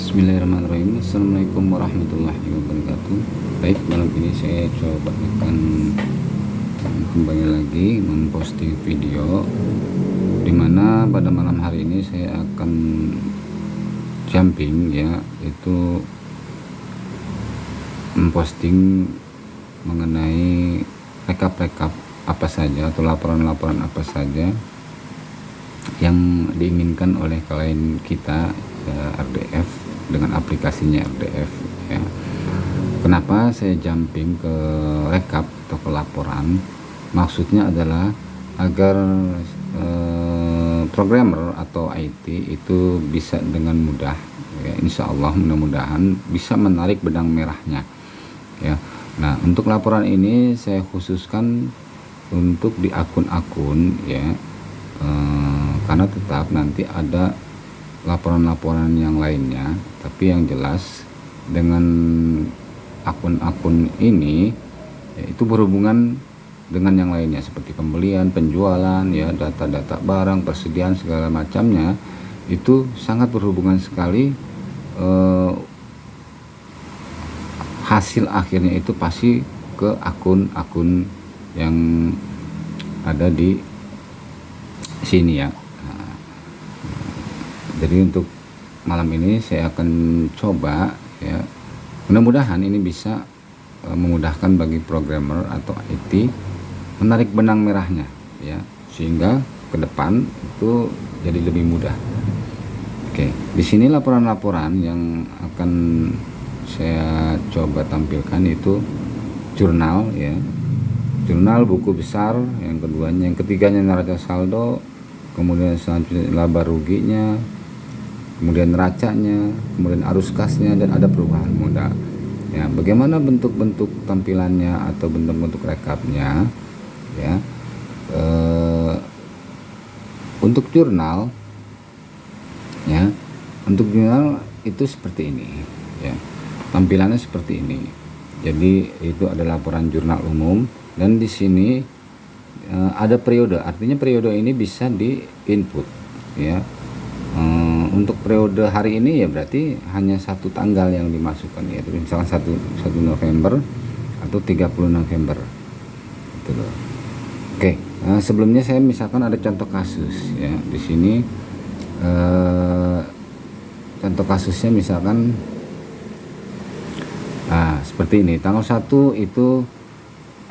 Bismillahirrahmanirrahim. Assalamualaikum warahmatullahi wabarakatuh. Baik, malam ini saya coba akan kembali lagi memposting video, dimana pada malam hari ini saya akan jumping ya, itu memposting mengenai rekap-rekap apa saja atau laporan-laporan apa saja yang diinginkan oleh klien kita RDF dengan aplikasinya RDF ya. Kenapa saya jumping ke rekap atau ke laporan? Maksudnya adalah agar programmer atau IT itu bisa dengan mudah ya, insya Allah mudah-mudahan bisa menarik benang merahnya ya. Nah, untuk laporan ini saya khususkan untuk di akun-akun ya, karena tetap nanti ada laporan-laporan yang lainnya, tapi yang jelas dengan akun-akun ini ya, itu berhubungan dengan yang lainnya seperti pembelian, penjualan ya, data-data barang, persediaan segala macamnya, itu sangat berhubungan sekali. Hasil akhirnya itu pasti ke akun-akun yang ada di sini ya. Jadi untuk malam ini saya akan coba ya, mudah-mudahan ini bisa memudahkan bagi programmer atau IT menarik benang merahnya ya, sehingga ke depan itu jadi lebih mudah. Oke, di sini laporan-laporan yang akan saya coba tampilkan itu jurnal ya, jurnal buku besar, yang keduanya, yang ketiganya neraca saldo, kemudian selanjutnya laba ruginya, kemudian neracanya, kemudian arus kasnya, dan ada perubahan modal ya. Bagaimana bentuk-bentuk tampilannya atau bentuk-bentuk rekapnya ya. Untuk jurnal ya, untuk jurnal itu seperti ini ya, tampilannya seperti ini. Jadi itu ada laporan jurnal umum, dan di sini ada periode, artinya periode ini bisa di input ya. Untuk periode hari ini ya berarti hanya satu tanggal yang dimasukkan, yaitu misalnya 1 November atau 30 November gitu loh. Oke, sebelumnya saya misalkan ada contoh kasus ya. Di sini contoh kasusnya misalkan seperti ini. Tanggal 1 itu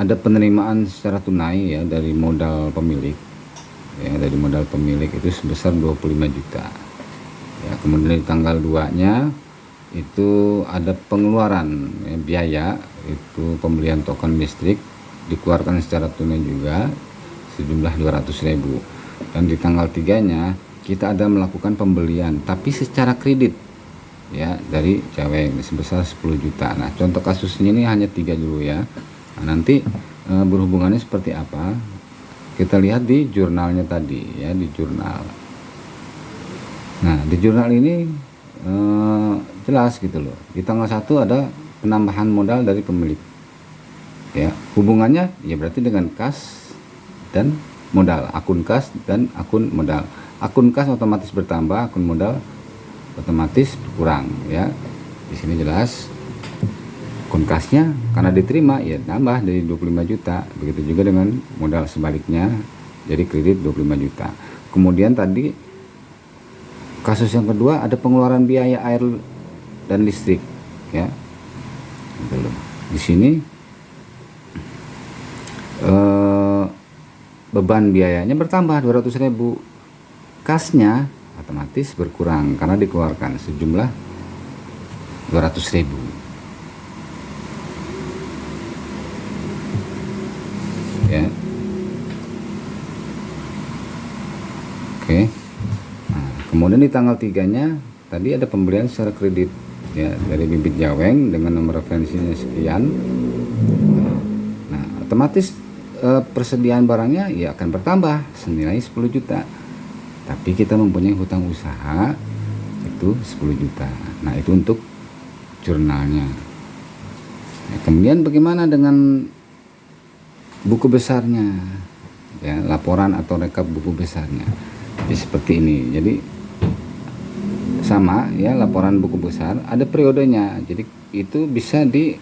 ada penerimaan secara tunai ya dari modal pemilik ya, dari modal pemilik itu sebesar 25 juta ya. Kemudian di tanggal 2-nya itu ada pengeluaran ya, biaya itu pembelian token listrik dikeluarkan secara tunai juga sejumlah 200.000, dan di tanggal 3-nya kita ada melakukan pembelian tapi secara kredit ya dari Jaweng sebesar 10 juta. Nah, contoh kasusnya ini hanya 3 dulu ya. Nah, nanti berhubungannya seperti apa kita lihat di jurnalnya tadi ya, di jurnal. Nah, di jurnal ini jelas gitu loh, di tanggal 1 ada penambahan modal dari pemilik ya. Hubungannya ya berarti dengan kas dan modal, akun kas dan akun modal. Akun kas otomatis bertambah, akun modal otomatis berkurang ya. Di sini jelas akun kasnya karena diterima ya nambah dari 25 juta. Begitu juga dengan modal sebaliknya, jadi kredit 25 juta. Kemudian tadi kasus yang kedua ada pengeluaran biaya air dan listrik ya. Di sini beban biayanya bertambah 200.000, kasnya otomatis berkurang karena dikeluarkan sejumlah 200.000 ya. Oke. Nah, kemudian di tanggal 3-nya tadi ada pembelian secara kredit ya dari bibit Jaweng dengan nomor referensinya sekian. Nah, otomatis persediaan barangnya ya akan bertambah senilai 10 juta. Tapi kita mempunyai hutang usaha itu 10 juta. Nah, itu untuk jurnalnya. Nah, kemudian bagaimana dengan buku besarnya ya, laporan atau rekap buku besarnya ya, seperti ini. Jadi sama ya, laporan buku besar ada periodenya, jadi itu bisa di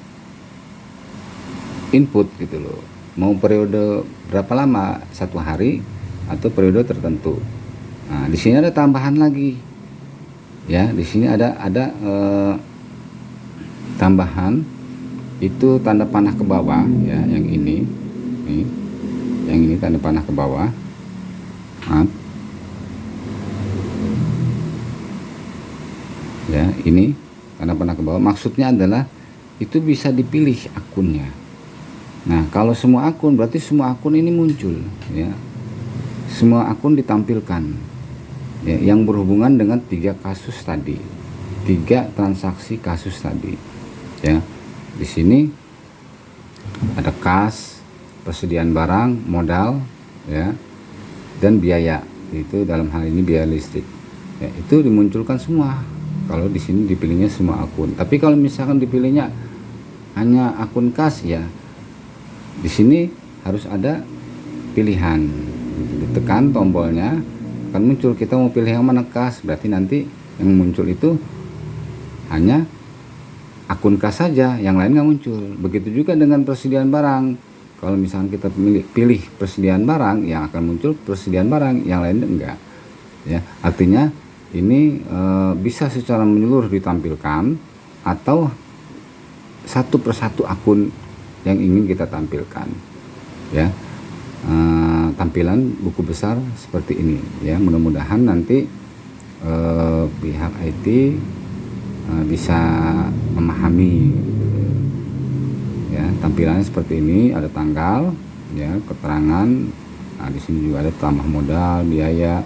input gitu loh, mau periode berapa lama, 1 hari atau periode tertentu. Nah di sini ada tambahan lagi ya, di sini ada tambahan itu tanda panah ke bawah ya, yang ini nih, yang ini tanda panah ke bawah. Maaf ya, ini tanda panah ke bawah, maksudnya adalah itu bisa dipilih akunnya. Nah kalau semua akun berarti semua akun ini muncul ya, semua akun ditampilkan ya, yang berhubungan dengan 3 kasus tadi, 3 transaksi kasus tadi ya. Di sini ada kas, persediaan barang, modal ya, dan biaya, itu dalam hal ini biaya listrik ya, itu dimunculkan semua kalau di sini dipilihnya semua akun. Tapi kalau misalkan dipilihnya hanya akun kas ya, di sini harus ada pilihan, ditekan tombolnya akan muncul, kita mau pilih yang mana kas, berarti nanti yang muncul itu hanya akun kas saja, yang lain nggak muncul. Begitu juga dengan persediaan barang, kalau misalkan kita pilih persediaan barang, yang akan muncul persediaan barang, yang lain enggak ya. Artinya ini bisa secara menyeluruh ditampilkan atau satu persatu akun yang ingin kita tampilkan ya. Tampilan buku besar seperti ini ya, mudah-mudahan nanti pihak IT bisa memahami ya. Tampilannya seperti ini, ada tanggal ya, keterangan. Nah di sini juga ada tambah modal, biaya,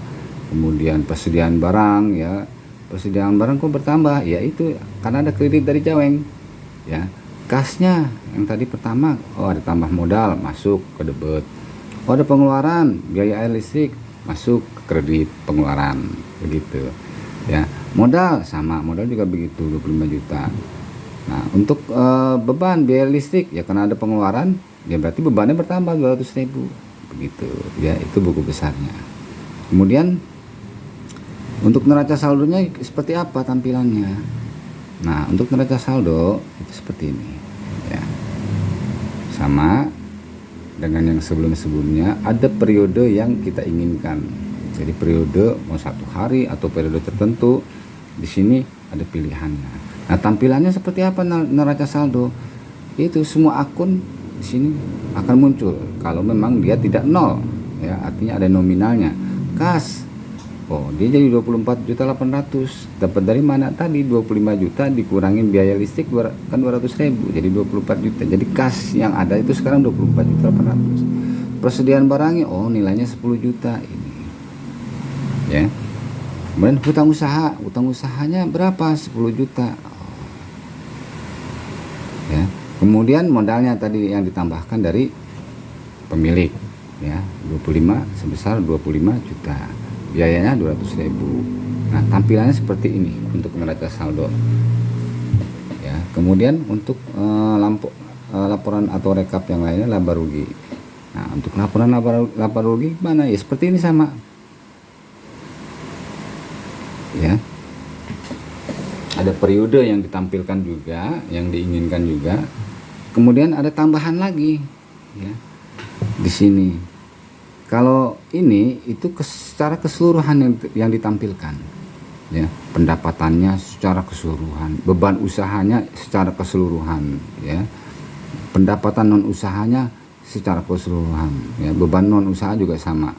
kemudian persediaan barang ya. Persediaan barang kok bertambah ya, itu karena ada kredit dari Caweng ya. Kasnya yang tadi pertama, oh ada tambah modal masuk ke debit, oh ada pengeluaran biaya air listrik masuk ke kredit pengeluaran, begitu ya. Modal sama, modal juga begitu 25 juta. Nah untuk beban biaya listrik ya, karena ada pengeluaran ya, berarti bebannya bertambah 200.000, begitu ya. Itu buku besarnya. Kemudian untuk neraca saldonya seperti apa tampilannya? Nah untuk neraca saldo itu seperti ini ya, sama dengan yang sebelum-sebelumnya, ada periode yang kita inginkan. Jadi periode mau 1 hari atau periode tertentu, di sini ada pilihannya. Nah tampilannya seperti apa neraca saldo? Itu semua akun di sini akan muncul kalau memang dia tidak nol ya, artinya ada nominalnya. Kas, oh dia jadi 24.800.000, dapat dari mana tadi? 25 juta dikurangin biaya listrik kan 200.000, jadi 24 juta. Jadi kas yang ada itu sekarang 24.800.000. Persediaan barangnya oh nilainya 10 juta ini ya. Kemudian utang usahanya berapa? 10 juta ya. Kemudian modalnya tadi yang ditambahkan dari pemilik ya, 25 sebesar 25 juta, biayanya 200.000. Nah tampilannya seperti ini untuk neraca saldo ya. Kemudian untuk laporan atau rekap yang lainnya, laba rugi. Nah untuk laporan laba rugi mana ya, seperti ini sama ya. Ada periode yang ditampilkan juga, yang diinginkan juga. Kemudian ada tambahan lagi ya di sini. Kalau ini itu secara keseluruhan yang ditampilkan ya, pendapatannya secara keseluruhan, beban usahanya secara keseluruhan ya, pendapatan non usahanya secara keseluruhan ya, beban non usaha juga sama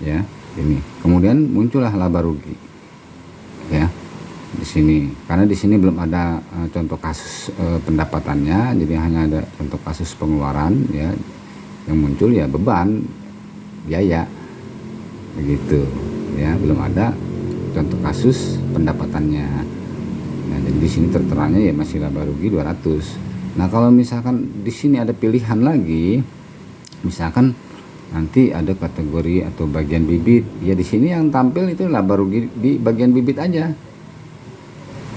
ya ini. Kemudian muncullah laba rugi ya di sini, karena di sini belum ada contoh kasus pendapatannya, jadi hanya ada contoh kasus pengeluaran ya. Yang muncul ya beban, biaya, begitu ya, belum ada contoh kasus pendapatannya. Nah jadi di sini terteranya ya masih laba rugi 200. Nah kalau misalkan di sini ada pilihan lagi, misalkan nanti ada kategori atau bagian bibit ya, di sini yang tampil itu laba rugi di bagian bibit aja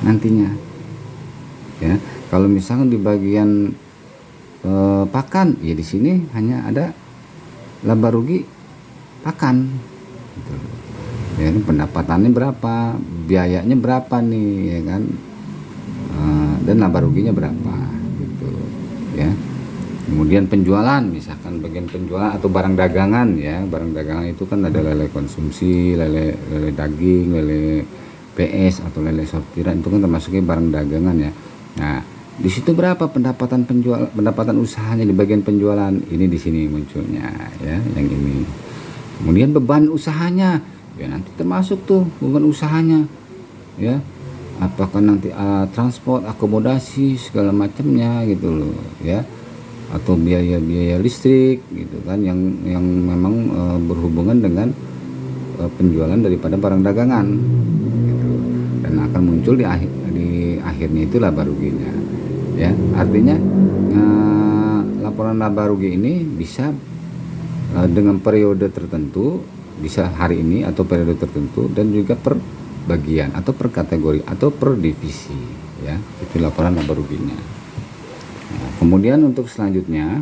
nantinya ya. Kalau misalkan di bagian pakan ya, di sini hanya ada laba rugi pakan gitu ya, pendapatannya berapa, biayanya berapa nih, ya kan, dan laba ruginya berapa gitu ya. Kemudian penjualan, misalkan bagian penjualan atau barang dagangan ya, barang dagangan itu kan ada lele konsumsi, lele daging, lele PS atau lele sortiran, itu kan termasuknya barang dagangan ya. Nah, di situ berapa pendapatan usahanya di bagian penjualan, ini di sini munculnya ya, yang ini. Kemudian beban usahanya ya, nanti termasuk tuh beban usahanya ya, apakah nanti transport, akomodasi segala macamnya gitu loh ya, atau biaya listrik gitu kan, yang memang berhubungan dengan penjualan daripada barang dagangan gitu. Dan akan muncul di akhirnya itu laba ruginya ya. Artinya laporan laba rugi ini bisa dengan periode tertentu, bisa hari ini atau periode tertentu, dan juga per bagian atau per kategori atau per divisi ya, itu laporan laba ruginya. Nah, kemudian untuk selanjutnya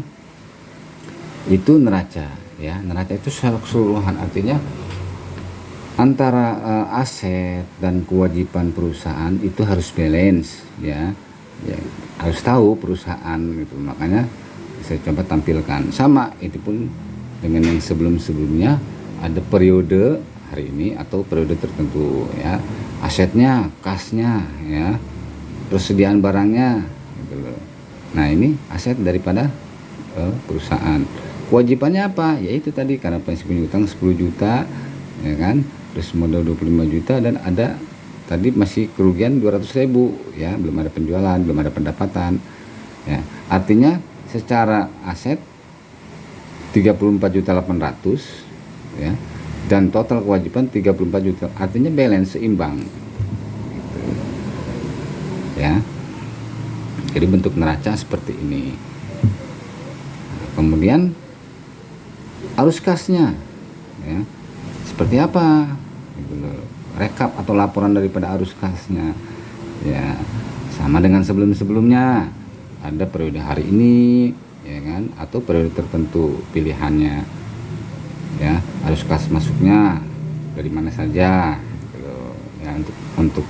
itu neraca ya. Neraca itu secara keseluruhan, artinya antara aset dan kewajiban perusahaan itu harus balance ya, harus tahu perusahaan gitu. Makanya saya coba tampilkan sama itu pun dengan yang sebelumnya, ada periode hari ini atau periode tertentu ya, asetnya, kasnya ya, persediaan barangnya gitu loh. Nah, ini aset daripada perusahaan. Kewajibannya apa? Yaitu tadi, karena prinsip utang 10 juta ya kan, terus modal 25 juta, dan ada tadi masih kerugian 200.000 ya, belum ada penjualan, belum ada pendapatan ya. Artinya secara aset 34.800.000 ya, dan total kewajiban 34 juta, artinya balance, seimbang gitu ya. Jadi bentuk neraca seperti ini. Kemudian arus kasnya ya, seperti apa gitu, rekap atau laporan daripada arus kasnya ya, sama dengan sebelumnya, ada periode hari ini ya kan, atau periode tertentu pilihannya ya. Arus kas masuknya dari mana saja gitu ya. Untuk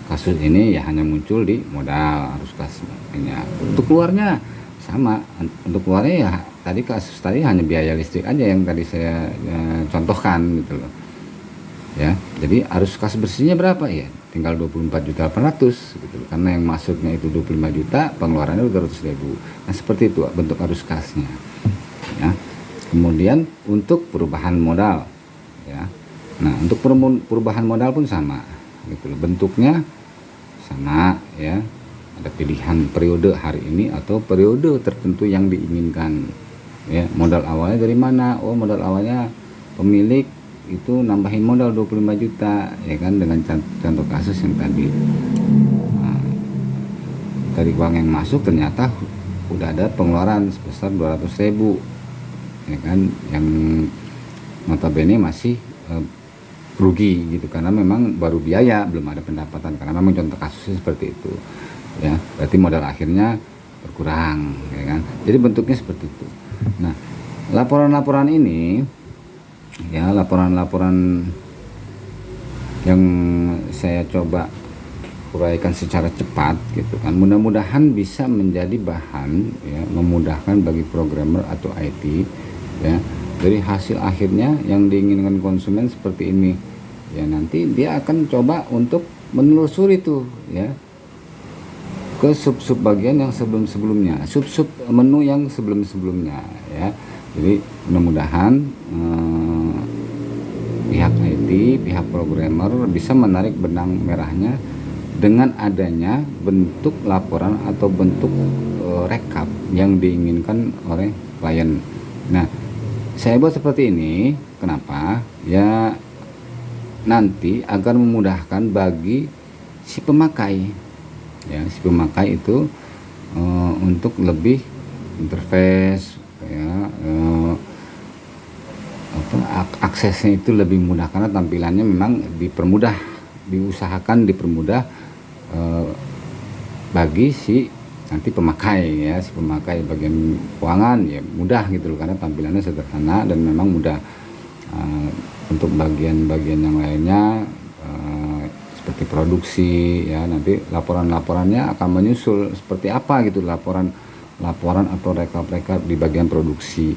kasus ini ya hanya muncul di modal arus kasnya. Untuk keluarnya sama, untuk keluarnya ya tadi kasus tadi hanya biaya listrik aja yang tadi saya contohkan gitu loh ya. Jadi arus kas bersihnya berapa ya, tinggal 24.800.000 gitu loh, karena yang masuknya itu 25 juta, pengeluarannya 200.000. Nah, seperti itu bentuk arus kasnya ya. Kemudian untuk perubahan modal ya, nah untuk perubahan modal pun sama gitu loh, bentuknya sama ya. Ada pilihan periode hari ini atau periode tertentu yang diinginkan ya. Modal awalnya dari mana? Oh, modal awalnya pemilik itu nambahin modal 25 juta ya kan, dengan contoh kasus yang tadi. Nah, dari uang yang masuk ternyata udah ada pengeluaran sebesar 200.000 ya kan, yang notabene masih rugi gitu, karena memang baru biaya, belum ada pendapatan, karena memang contoh kasusnya seperti itu ya. Berarti modal akhirnya berkurang ya kan. Jadi bentuknya seperti itu. Nah, laporan-laporan ini ya, laporan-laporan yang saya coba uraikan secara cepat gitu kan, mudah-mudahan bisa menjadi bahan ya, memudahkan bagi programmer atau IT ya. Dari hasil akhirnya yang diinginkan konsumen seperti ini ya, nanti dia akan coba untuk menelusuri tuh ya ke sub-sub bagian yang sebelum-sebelumnya, sub-sub menu yang sebelum-sebelumnya ya. Jadi mudah-mudahan pihak IT, pihak programmer bisa menarik benang merahnya dengan adanya bentuk laporan atau bentuk rekap yang diinginkan oleh klien. Nah, saya buat seperti ini kenapa? Ya nanti agar memudahkan bagi si pemakai ya, si pemakai itu untuk lebih interface ya, aksesnya itu lebih mudah, karena tampilannya memang dipermudah, diusahakan dipermudah bagi si nanti pemakai ya, si pemakai bagian keuangan ya mudah gitu loh, karena tampilannya sederhana dan memang mudah. Untuk bagian-bagian yang lainnya seperti produksi ya, nanti laporannya akan menyusul seperti apa gitu, laporan atau rekap di bagian produksi,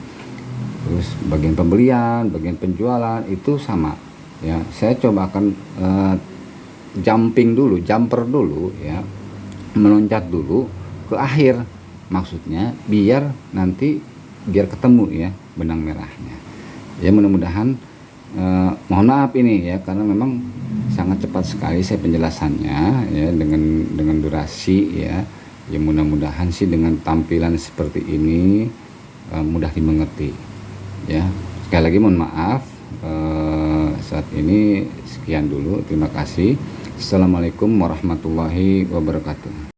terus bagian pembelian, bagian penjualan itu sama ya. Saya coba akan jumper dulu ya, meloncat dulu ke akhir, maksudnya biar ketemu ya benang merahnya ya. Mudah-mudahan mohon maaf ini ya, karena memang sangat cepat sekali saya penjelasannya ya, dengan durasi ya. Ya mudah-mudahan sih dengan tampilan seperti ini mudah dimengerti ya. Sekali lagi mohon maaf, saat ini sekian dulu, terima kasih. Assalamualaikum warahmatullahi wabarakatuh.